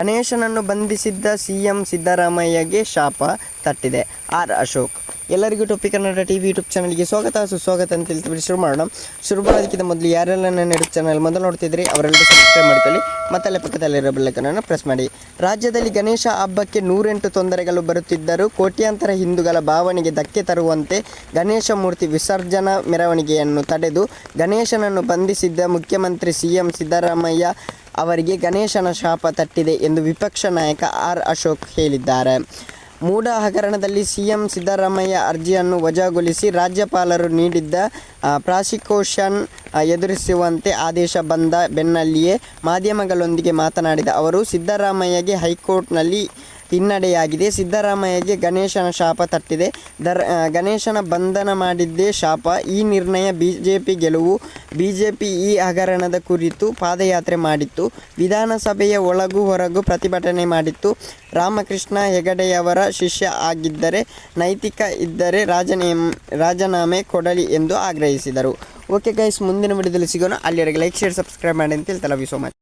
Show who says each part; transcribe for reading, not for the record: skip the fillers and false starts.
Speaker 1: ಗಣೇಶನನ್ನು ಬಂಧಿಸಿದ್ದ ಸಿಎಂ ಸಿದ್ದರಾಮಯ್ಯಗೆ ಶಾಪ ತಟ್ಟಿದೆ. ಆರ್ ಅಶೋಕ್. ಎಲ್ಲರಿಗೂ ಟೊಪ್ಪಿ ಕನ್ನಡ ಟಿವಿ ಯೂಟ್ಯೂಬ್ ಚಾನಲ್ಗೆ ಸುಸ್ವಾಗತ ಅಂತ ತಿಳಿಸ್ಬಿಟ್ಟು ಶುರು ಮಾಡೋದಕ್ಕಿಂತ ಮೊದಲು ಯಾರೆಲ್ಲ ನನ್ನ ಯೂಟ್ಯೂಬ್ ಚಾನಲ್ ಮೊದಲು ನೋಡ್ತಿದ್ರಿ ಅವರೆಲ್ಲರೂ ಸಬ್ಸ್ಕ್ರೈಬ್ ಮಾಡ್ಕೊಳ್ಳಿ, ಮತ್ತೆ ಪಕ್ಕದಲ್ಲಿರೋ ಬೆಲ್ಲೈಕನನ್ನು ಪ್ರೆಸ್ ಮಾಡಿ. ರಾಜ್ಯದಲ್ಲಿ ಗಣೇಶ ಹಬ್ಬಕ್ಕೆ 108 ತೊಂದರೆಗಳು ಬರುತ್ತಿದ್ದರೂ ಕೋಟ್ಯಾಂತರ ಹಿಂದೂಗಳ ಭಾವನೆಗೆ ಧಕ್ಕೆ ತರುವಂತೆ ಗಣೇಶ ಮೂರ್ತಿ ವಿಸರ್ಜನಾ ಮೆರವಣಿಗೆಯನ್ನು ತಡೆದು ಗಣೇಶನನ್ನು ಬಂಧಿಸಿದ್ದ ಮುಖ್ಯಮಂತ್ರಿ ಸಿಎಂ ಸಿದ್ದರಾಮಯ್ಯ ಅವರಿಗೆ ಗಣೇಶನ ಶಾಪ ತಟ್ಟಿದೆ ಎಂದು ವಿಪಕ್ಷ ನಾಯಕ ಆರ್ ಅಶೋಕ್ ಹೇಳಿದ್ದಾರೆ. ಮೂಡ ಹಗರಣದಲ್ಲಿ ಸಿಎಂ ಸಿದ್ದರಾಮಯ್ಯ ಅರ್ಜಿಯನ್ನು ವಜಾಗೊಳಿಸಿ ರಾಜ್ಯಪಾಲರು ನೀಡಿದ್ದ ಪ್ರಾಸಿಕ್ಯೂಷನ್ ಎದುರಿಸುವಂತೆ ಆದೇಶ ಬಂದ ಬೆನ್ನಲ್ಲಿಯೇ ಮಾಧ್ಯಮಗಳೊಂದಿಗೆ ಮಾತನಾಡಿದ ಅವರು, ಸಿದ್ದರಾಮಯ್ಯಗೆ ಹೈಕೋರ್ಟ್ನಲ್ಲಿ ಹಿನ್ನಡೆಯಾಗಿದೆ. ಸಿದ್ದರಾಮಯ್ಯಗೆ ಗಣೇಶನ ಶಾಪ ತಟ್ಟಿದೆ. ಗಣೇಶನ ಬಂಧನ ಮಾಡಿದ್ದೇ ಶಾಪ. ಈ ನಿರ್ಣಯ ಬಿಜೆಪಿ ಗೆಲುವು. ಬಿಜೆಪಿ ಈ ಹಗರಣದ ಕುರಿತು ಪಾದಯಾತ್ರೆ ಮಾಡಿತ್ತು. ವಿಧಾನಸಭೆಯ ಒಳಗೂ ಹೊರಗೂ ಪ್ರತಿಭಟನೆ ಮಾಡಿತ್ತು. ರಾಮಕೃಷ್ಣ ಹೆಗಡೆಯವರ ಶಿಷ್ಯ ಆಗಿದ್ದರೆ, ನೈತಿಕ ಇದ್ದರೆ ರಾಜೀನಾಮೆ ಕೊಡಲಿ ಎಂದು ಆಗ್ರಹಿಸಿದರು. ಓಕೆ ಗೈಸ್, ಮುಂದಿನ ವಿಡಿಯೋದಲ್ಲಿ ಸಿಗೋಣ. ಅಲ್ಲಿವರೆಗೆ ಲೈಕ್, ಶೇರ್, ಸಬ್ಸ್ಕ್ರೈಬ್ ಮಾಡಿ ಅಂತ ಹೇಳ್ತಾ ಲವ್ ಯು ಸೋ ಮಚ್.